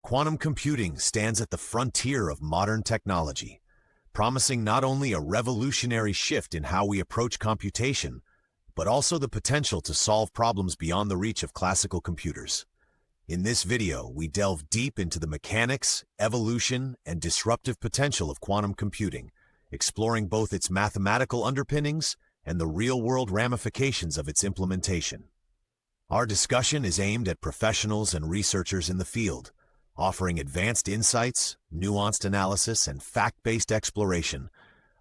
Quantum computing stands at the frontier of modern technology, promising not only a revolutionary shift in how we approach computation, but also the potential to solve problems beyond the reach of classical computers. In this video, we delve deep into the mechanics, evolution, and disruptive potential of quantum computing, exploring both its mathematical underpinnings and the real-world ramifications of its implementation. Our discussion is aimed at professionals and researchers in the field, offering advanced insights, nuanced analysis, and fact-based exploration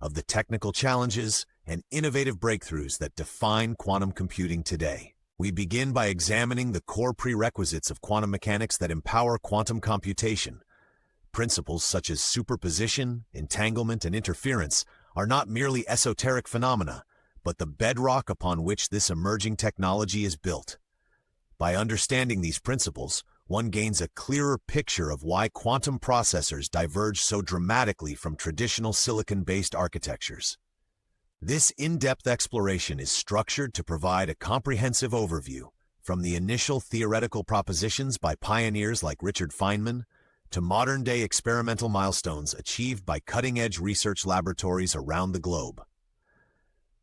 of the technical challenges and innovative breakthroughs that define quantum computing today. We begin by examining the core prerequisites of quantum mechanics that empower quantum computation. Principles such as superposition, entanglement, and interference are not merely esoteric phenomena, but the bedrock upon which this emerging technology is built. By understanding these principles, one gains a clearer picture of why quantum processors diverge so dramatically from traditional silicon-based architectures. This in-depth exploration is structured to provide a comprehensive overview, from the initial theoretical propositions by pioneers like Richard Feynman to modern-day experimental milestones achieved by cutting-edge research laboratories around the globe.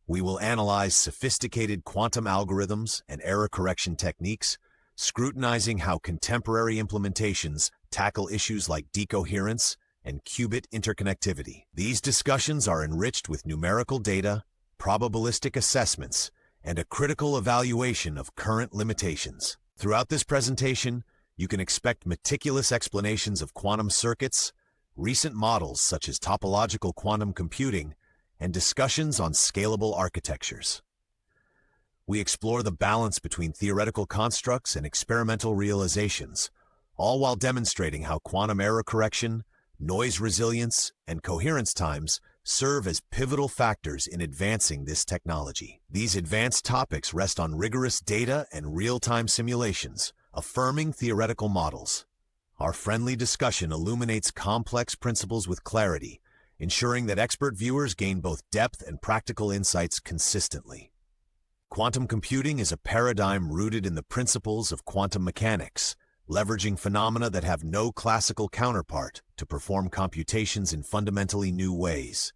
We will analyze sophisticated quantum algorithms and error correction techniques, scrutinizing how contemporary implementations tackle issues like decoherence and qubit interconnectivity. These discussions are enriched with numerical data, probabilistic assessments, and a critical evaluation of current limitations. Throughout this presentation, you can expect meticulous explanations of quantum circuits, recent models such as topological quantum computing, and discussions on scalable architectures. We explore the balance between theoretical constructs and experimental realizations, all while demonstrating how quantum error correction, noise resilience, and coherence times serve as pivotal factors in advancing this technology. These advanced topics rest on rigorous data and real-time simulations, affirming theoretical models. Our friendly discussion illuminates complex principles with clarity, ensuring that expert viewers gain both depth and practical insights consistently. Quantum computing is a paradigm rooted in the principles of quantum mechanics, leveraging phenomena that have no classical counterpart to perform computations in fundamentally new ways.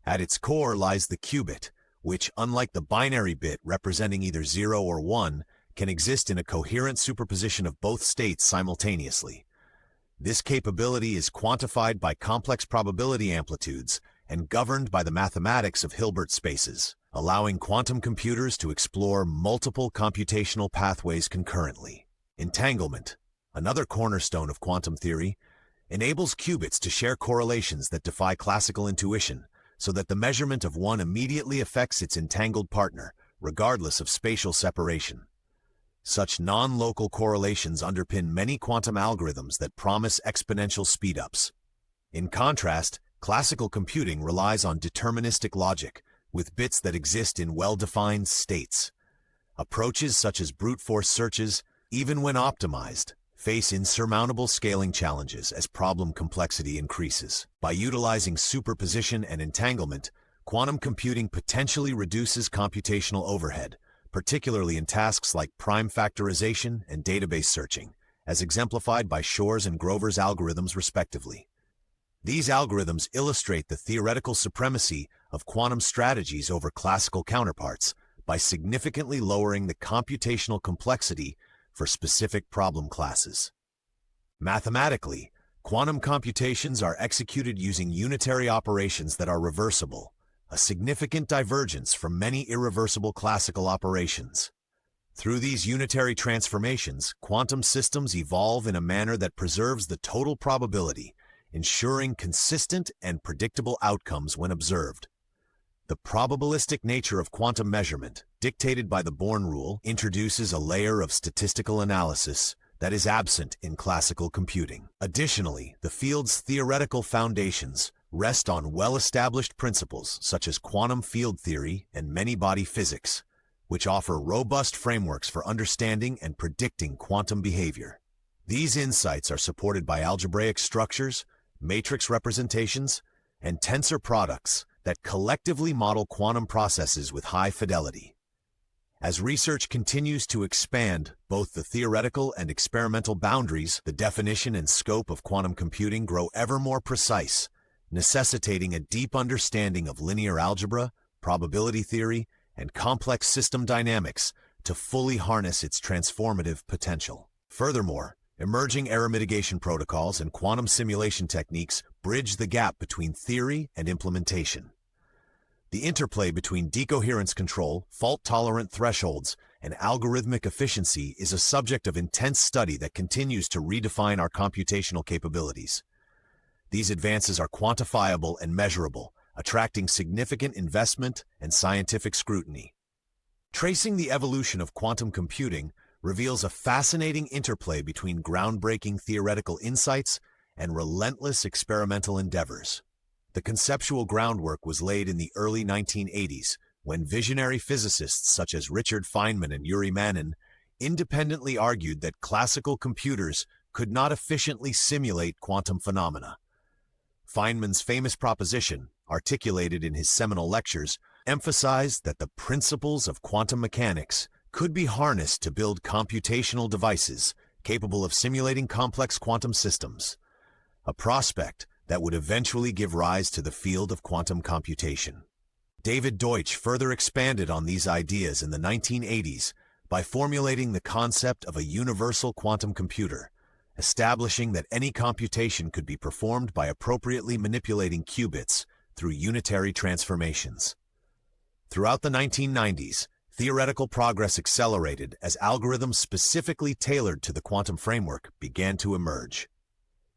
At its core lies the qubit, which, unlike the binary bit representing either 0 or 1, can exist in a coherent superposition of both states simultaneously. This capability is quantified by complex probability amplitudes and governed by the mathematics of Hilbert spaces, allowing quantum computers to explore multiple computational pathways concurrently. Entanglement, another cornerstone of quantum theory, enables qubits to share correlations that defy classical intuition, so that the measurement of one immediately affects its entangled partner, regardless of spatial separation. Such non-local correlations underpin many quantum algorithms that promise exponential speedups. In contrast, classical computing relies on deterministic logic, with bits that exist in well-defined states. Approaches such as brute force searches, even when optimized, face insurmountable scaling challenges as problem complexity increases. By utilizing superposition and entanglement, quantum computing potentially reduces computational overhead, particularly in tasks like prime factorization and database searching, as exemplified by Shor's and Grover's algorithms respectively. These algorithms illustrate the theoretical supremacy of quantum strategies over classical counterparts by significantly lowering the computational complexity for specific problem classes. Mathematically, quantum computations are executed using unitary operations that are reversible, a significant divergence from many irreversible classical operations. Through these unitary transformations, quantum systems evolve in a manner that preserves the total probability, ensuring consistent and predictable outcomes when observed. The probabilistic nature of quantum measurement, dictated by the Born rule, introduces a layer of statistical analysis that is absent in classical computing. Additionally, the field's theoretical foundations rest on well-established principles such as quantum field theory and many-body physics, which offer robust frameworks for understanding and predicting quantum behavior. These insights are supported by algebraic structures, matrix representations, and tensor products that collectively model quantum processes with high fidelity. As research continues to expand both the theoretical and experimental boundaries, the definition and scope of quantum computing grow ever more precise, necessitating a deep understanding of linear algebra, probability theory, and complex system dynamics to fully harness its transformative potential. Furthermore, emerging error mitigation protocols and quantum simulation techniques bridge the gap between theory and implementation. The interplay between decoherence control, fault-tolerant thresholds, and algorithmic efficiency is a subject of intense study that continues to redefine our computational capabilities. These advances are quantifiable and measurable, attracting significant investment and scientific scrutiny. Tracing the evolution of quantum computing reveals a fascinating interplay between groundbreaking theoretical insights and relentless experimental endeavors. The conceptual groundwork was laid in the early 1980s when visionary physicists such as Richard Feynman and Yuri Manin independently argued that classical computers could not efficiently simulate quantum phenomena. Feynman's famous proposition, articulated in his seminal lectures, emphasized that the principles of quantum mechanics could be harnessed to build computational devices capable of simulating complex quantum systems, a prospect that would eventually give rise to the field of quantum computation. David Deutsch further expanded on these ideas in the 1980s by formulating the concept of a universal quantum computer, establishing that any computation could be performed by appropriately manipulating qubits through unitary transformations. Throughout the 1990s, theoretical progress accelerated as algorithms specifically tailored to the quantum framework began to emerge.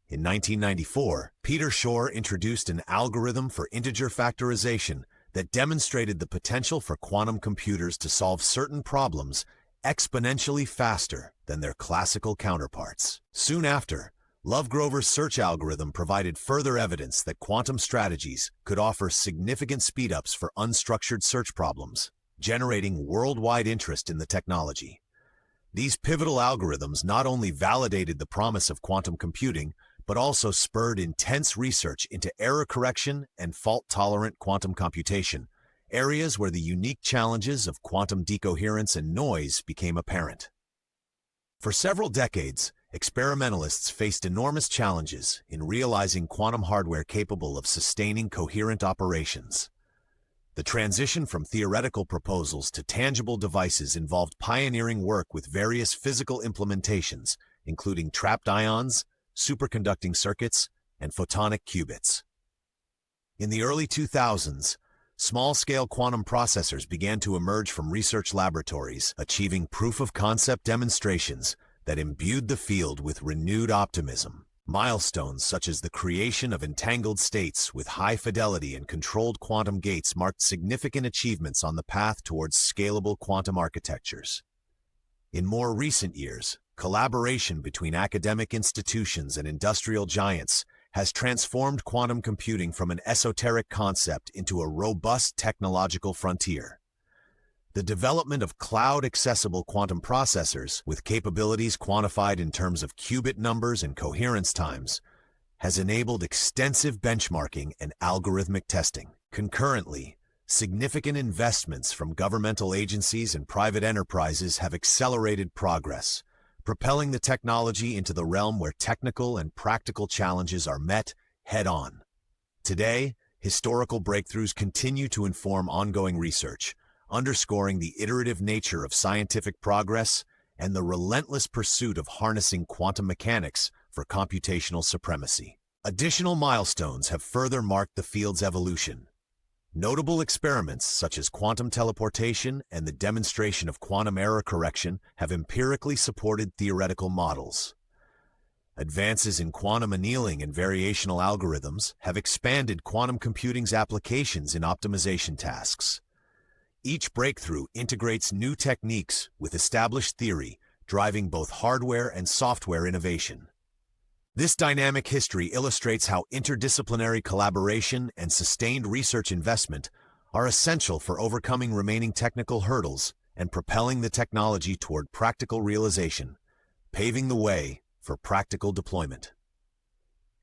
In 1994, Peter Shor introduced an algorithm for integer factorization that demonstrated the potential for quantum computers to solve certain problems exponentially faster than their classical counterparts. Soon after, Lovegrover's search algorithm provided further evidence that quantum strategies could offer significant speedups for unstructured search problems, generating worldwide interest in the technology. These pivotal algorithms not only validated the promise of quantum computing, but also spurred intense research into error correction and fault-tolerant quantum computation, areas where the unique challenges of quantum decoherence and noise became apparent. For several decades, experimentalists faced enormous challenges in realizing quantum hardware capable of sustaining coherent operations. The transition from theoretical proposals to tangible devices involved pioneering work with various physical implementations, including trapped ions, superconducting circuits, and photonic qubits. In the early 2000s, small-scale quantum processors began to emerge from research laboratories, achieving proof-of-concept demonstrations that imbued the field with renewed optimism. Milestones such as the creation of entangled states with high fidelity and controlled quantum gates marked significant achievements on the path towards scalable quantum architectures. In more recent years, collaboration between academic institutions and industrial giants has transformed quantum computing from an esoteric concept into a robust technological frontier. The development of cloud-accessible quantum processors, with capabilities quantified in terms of qubit numbers and coherence times, has enabled extensive benchmarking and algorithmic testing. Concurrently, significant investments from governmental agencies and private enterprises have accelerated progress, propelling the technology into the realm where technical and practical challenges are met head-on. Today, historical breakthroughs continue to inform ongoing research, underscoring the iterative nature of scientific progress and the relentless pursuit of harnessing quantum mechanics for computational supremacy. Additional milestones have further marked the field's evolution. Notable experiments such as quantum teleportation and the demonstration of quantum error correction have empirically supported theoretical models. Advances in quantum annealing and variational algorithms have expanded quantum computing's applications in optimization tasks. Each breakthrough integrates new techniques with established theory, driving both hardware and software innovation. This dynamic history illustrates how interdisciplinary collaboration and sustained research investment are essential for overcoming remaining technical hurdles and propelling the technology toward practical realization, paving the way for practical deployment.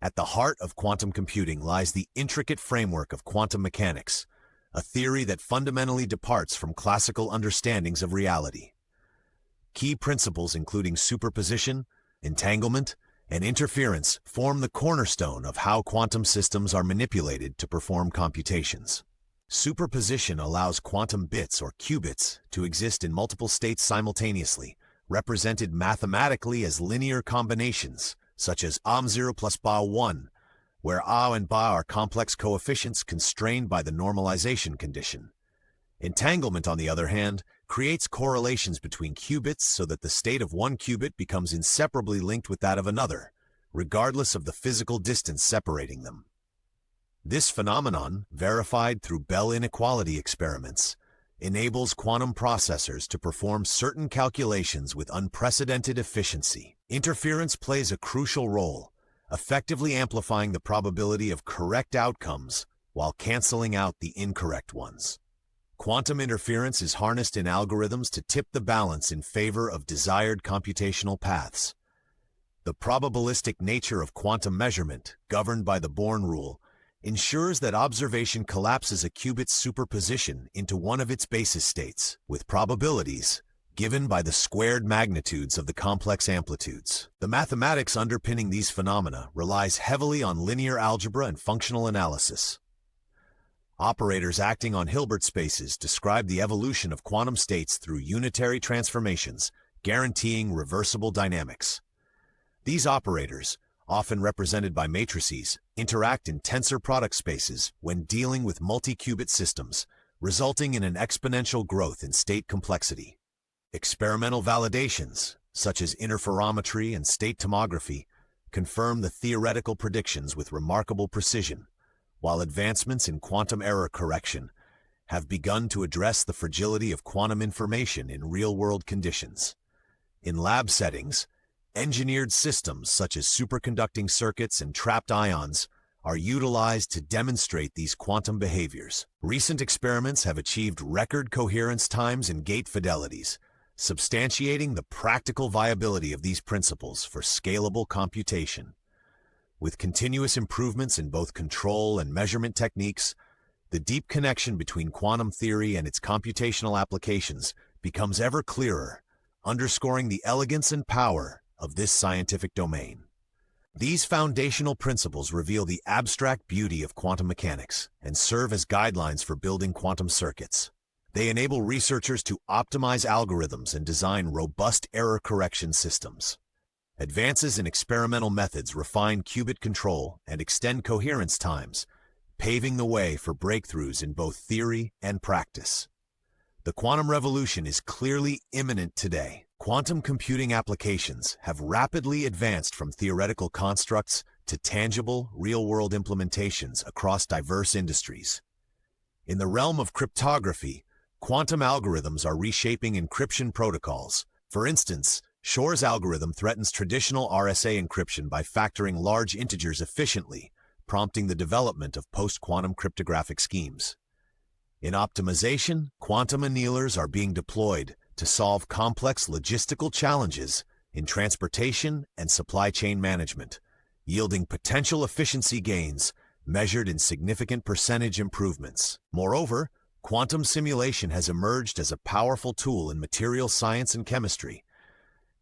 At the heart of quantum computing lies the intricate framework of quantum mechanics, a theory that fundamentally departs from classical understandings of reality. Key principles including superposition, entanglement, and interference form the cornerstone of how quantum systems are manipulated to perform computations. Superposition allows quantum bits or qubits to exist in multiple states simultaneously, represented mathematically as linear combinations, such as AM0 plus BA1, where A and BA are complex coefficients constrained by the normalization condition. Entanglement, on the other hand, creates correlations between qubits so that the state of one qubit becomes inseparably linked with that of another, regardless of the physical distance separating them. This phenomenon, verified through Bell inequality experiments, enables quantum processors to perform certain calculations with unprecedented efficiency. Interference plays a crucial role, effectively amplifying the probability of correct outcomes while canceling out the incorrect ones. Quantum interference is harnessed in algorithms to tip the balance in favor of desired computational paths. The probabilistic nature of quantum measurement, governed by the Born rule, ensures that observation collapses a qubit's superposition into one of its basis states, with probabilities given by the squared magnitudes of the complex amplitudes. The mathematics underpinning these phenomena relies heavily on linear algebra and functional analysis. Operators acting on Hilbert spaces describe the evolution of quantum states through unitary transformations, guaranteeing reversible dynamics. These operators, often represented by matrices, interact in tensor product spaces when dealing with multi-qubit systems, resulting in an exponential growth in state complexity. Experimental validations, such as interferometry and state tomography, confirm the theoretical predictions with remarkable precision, while advancements in quantum error correction have begun to address the fragility of quantum information in real-world conditions. In lab settings, engineered systems such as superconducting circuits and trapped ions are utilized to demonstrate these quantum behaviors. Recent experiments have achieved record coherence times and gate fidelities, substantiating the practical viability of these principles for scalable computation. With continuous improvements in both control and measurement techniques, the deep connection between quantum theory and its computational applications becomes ever clearer, underscoring the elegance and power of this scientific domain. These foundational principles reveal the abstract beauty of quantum mechanics and serve as guidelines for building quantum circuits. They enable researchers to optimize algorithms and design robust error correction systems. Advances in experimental methods refine qubit control and extend coherence times, paving the way for breakthroughs in both theory and practice. The quantum revolution is clearly imminent today. Quantum computing applications have rapidly advanced from theoretical constructs to tangible, real-world implementations across diverse industries. In the realm of cryptography, quantum algorithms are reshaping encryption protocols. For instance, Shor's algorithm threatens traditional RSA encryption by factoring large integers efficiently, prompting the development of post-quantum cryptographic schemes. In optimization, quantum annealers are being deployed to solve complex logistical challenges in transportation and supply chain management, yielding potential efficiency gains measured in significant percentage improvements. Moreover, quantum simulation has emerged as a powerful tool in materials science and chemistry,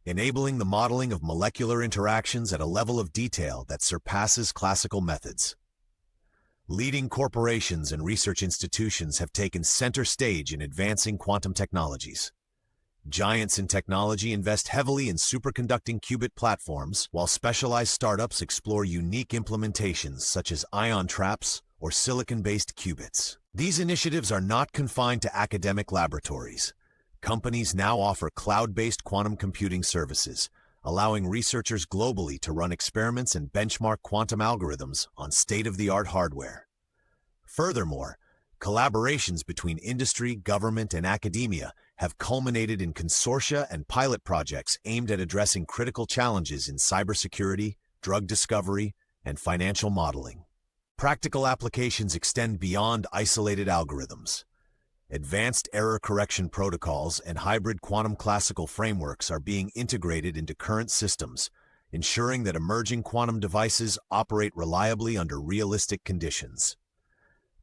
enabling the modeling of molecular interactions at a level of detail that surpasses classical methods. Leading corporations and research institutions have taken center stage in advancing quantum technologies. Giants in technology invest heavily in superconducting qubit platforms, while specialized startups explore unique implementations such as ion traps or silicon-based qubits. These initiatives are not confined to academic laboratories. Companies now offer cloud-based quantum computing services, allowing researchers globally to run experiments and benchmark quantum algorithms on state-of-the-art hardware. Furthermore, collaborations between industry, government, and academia have culminated in consortia and pilot projects aimed at addressing critical challenges in cybersecurity, drug discovery, and financial modeling. Practical applications extend beyond isolated algorithms. Advanced error correction protocols and hybrid quantum classical frameworks are being integrated into current systems, ensuring that emerging quantum devices operate reliably under realistic conditions.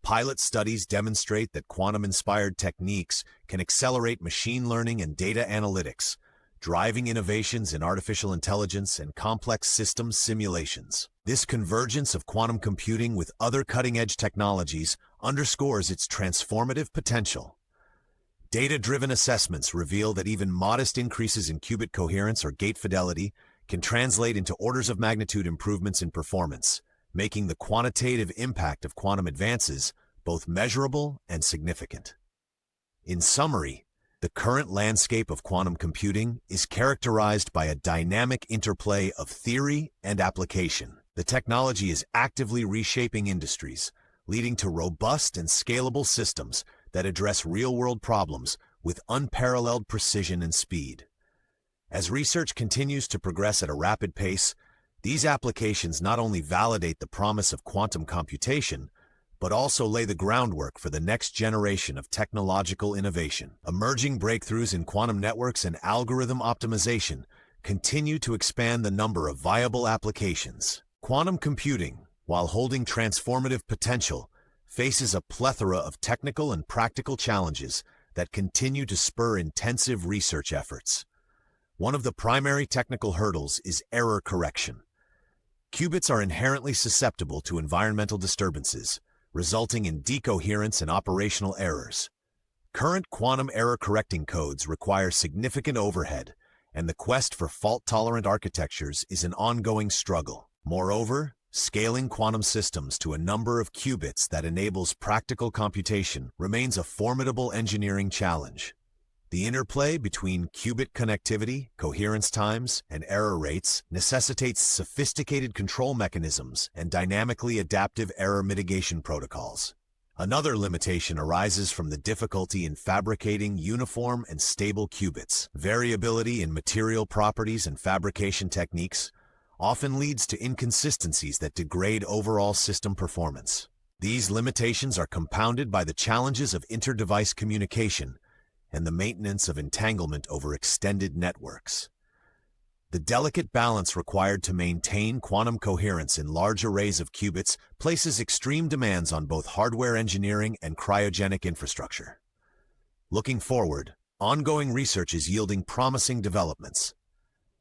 Pilot studies demonstrate that quantum-inspired techniques can accelerate machine learning and data analytics, driving innovations in artificial intelligence and complex systems simulations. This convergence of quantum computing with other cutting-edge technologies underscores its transformative potential. Data-driven assessments reveal that even modest increases in qubit coherence or gate fidelity can translate into orders of magnitude improvements in performance, making the quantitative impact of quantum advances both measurable and significant. In summary, the current landscape of quantum computing is characterized by a dynamic interplay of theory and application. The technology is actively reshaping industries, leading to robust and scalable systems that address real-world problems with unparalleled precision and speed. As research continues to progress at a rapid pace, these applications not only validate the promise of quantum computation, but also lay the groundwork for the next generation of technological innovation. Emerging breakthroughs in quantum networks and algorithm optimization continue to expand the number of viable applications. Quantum computing, while holding transformative potential, faces a plethora of technical and practical challenges that continue to spur intensive research efforts. One of the primary technical hurdles is error correction. Qubits are inherently susceptible to environmental disturbances, resulting in decoherence and operational errors. Current quantum error-correcting codes require significant overhead, and the quest for fault-tolerant architectures is an ongoing struggle. Moreover, scaling quantum systems to a number of qubits that enables practical computation remains a formidable engineering challenge. The interplay between qubit connectivity, coherence times, and error rates necessitates sophisticated control mechanisms and dynamically adaptive error mitigation protocols. Another limitation arises from the difficulty in fabricating uniform and stable qubits. Variability in material properties and fabrication techniques often leads to inconsistencies that degrade overall system performance. These limitations are compounded by the challenges of inter-device communication and the maintenance of entanglement over extended networks. The delicate balance required to maintain quantum coherence in large arrays of qubits places extreme demands on both hardware engineering and cryogenic infrastructure. Looking forward, ongoing research is yielding promising developments.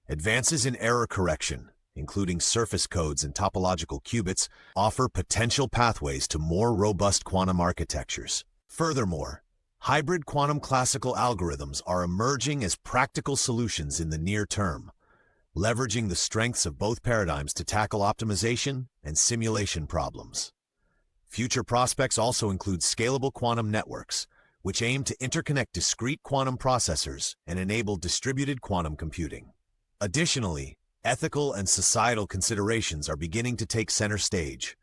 Advances in error correction, including surface codes and topological qubits, offer potential pathways to more robust quantum architectures. Furthermore, hybrid quantum classical algorithms are emerging as practical solutions in the near term, leveraging the strengths of both paradigms to tackle optimization and simulation problems. Future prospects also include scalable quantum networks, which aim to interconnect discrete quantum processors and enable distributed quantum computing. Additionally, ethical and societal considerations are beginning to take center stage.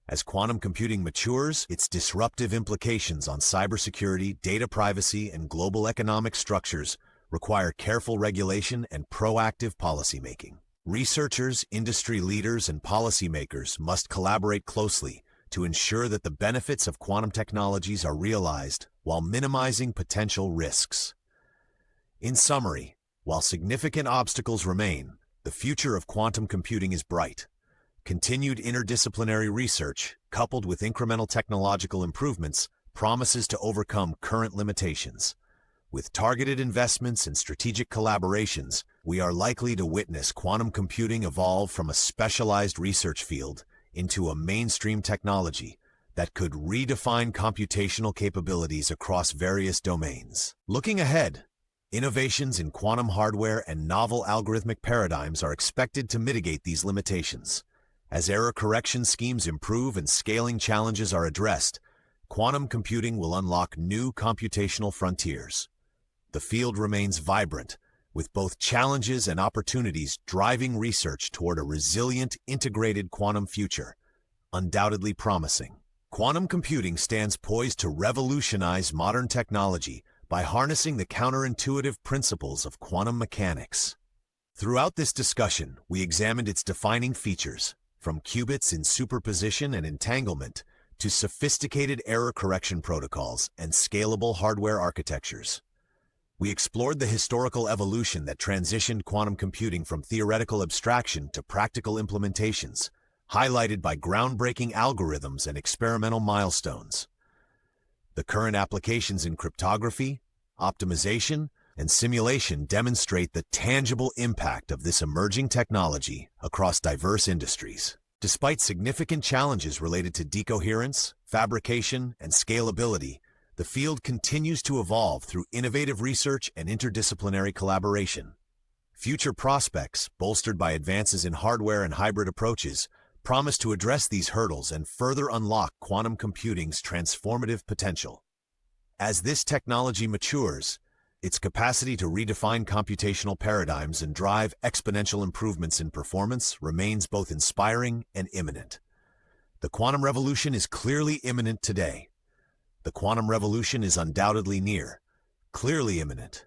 As quantum computing matures, its disruptive implications on cybersecurity, data privacy, and global economic structures require careful regulation and proactive policymaking. Researchers, industry leaders, and policymakers must collaborate closely to ensure that the benefits of quantum technologies are realized while minimizing potential risks. In summary, while significant obstacles remain, the future of quantum computing is bright. Continued interdisciplinary research, coupled with incremental technological improvements, promises to overcome current limitations. With targeted investments and strategic collaborations, we are likely to witness quantum computing evolve from a specialized research field into a mainstream technology that could redefine computational capabilities across various domains. Looking ahead, innovations in quantum hardware and novel algorithmic paradigms are expected to mitigate these limitations. As error correction schemes improve and scaling challenges are addressed, quantum computing will unlock new computational frontiers. The field remains vibrant, with both challenges and opportunities driving research toward a resilient, integrated quantum future, undoubtedly promising. Quantum computing stands poised to revolutionize modern technology by harnessing the counterintuitive principles of quantum mechanics. Throughout this discussion, we examined its defining features, from qubits in superposition and entanglement to sophisticated error correction protocols and scalable hardware architectures. We explored the historical evolution that transitioned quantum computing from theoretical abstraction to practical implementations, highlighted by groundbreaking algorithms and experimental milestones. The current applications in cryptography, optimization, and simulation demonstrate the tangible impact of this emerging technology across diverse industries. Despite significant challenges related to decoherence, fabrication, and scalability, the field continues to evolve through innovative research and interdisciplinary collaboration. Future prospects, bolstered by advances in hardware and hybrid approaches, promise to address these hurdles and further unlock quantum computing's transformative potential. As this technology matures, its capacity to redefine computational paradigms and drive exponential improvements in performance remains both inspiring and imminent. The quantum revolution is clearly imminent today. The quantum revolution is undoubtedly near, clearly imminent,